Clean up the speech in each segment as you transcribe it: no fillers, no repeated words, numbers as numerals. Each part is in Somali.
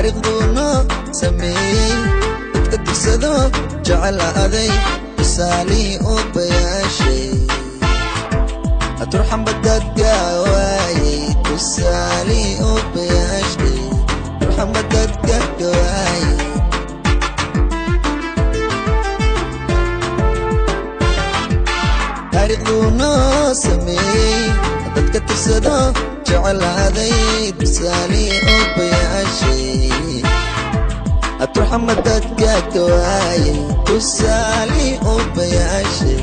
taariikhduuna sameeyey dadka tirsado jecel aday tusaalihi oo bayaashay turxan badadka waayey tusaalihi oo bayaashay turxan badadka waayey taariikhduuna sameeyey dadka tirsado jecel aday tusaalihi oo bayaashay turxan badadka waayey tusaalihi oo bayaashay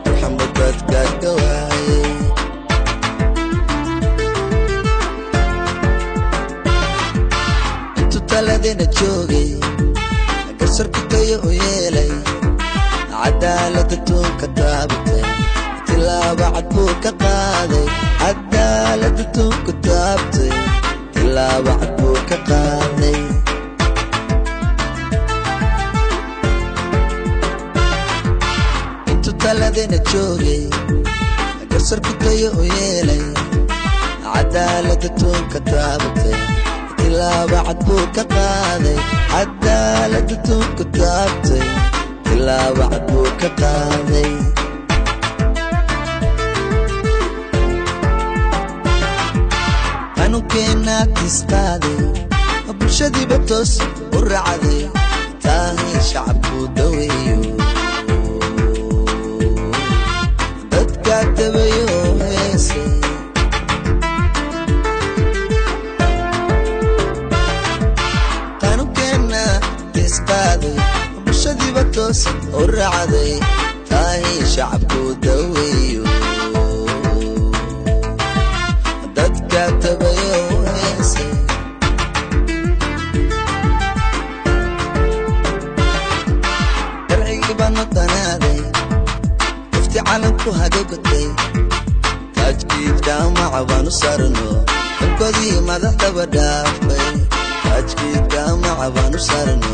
turxan badadka waayey intu taladena joogay garsarkitayo u yeelay cadaalada tuunka taabtay tilaaba cad buu ka qaaday cadaalada tuunka taabtay tilaaba cad buu ka qaaday intu taladena joogay garsarkitayo u yeelay cadaalada tuunka taabtay tilaaba cad buu ka qaaday cadaalada tuunka taabtay tilaaba cad buu ka qaaday qanuunkeena tisqaaday bulshadiiba toos u raacday taahi shacabku daweeyo dadka dabayo heesay qanuunkeena tisqaaday bulshadiiba toos u raacday taahi shacabku daweeyo dadka dabayo heesay darcigii baanu danaaday ifti calanku hagagotay taajkii jaamaca baanu sarno dalkoodii madaxdaba dhaafay taajkii jaamaca baanu sarno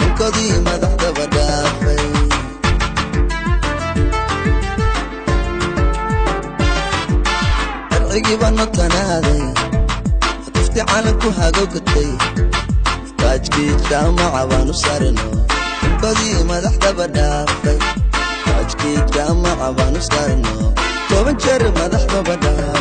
dalkoodii madaxdaba dhaafay darcigii baanu danaaday ifti calanku hagagotay taajkii jaamaca baanu sarno dalkoodii madaxdaba dhaafay taajkii jaamaca baanu sarno toban jeer madaxdaba dhaafay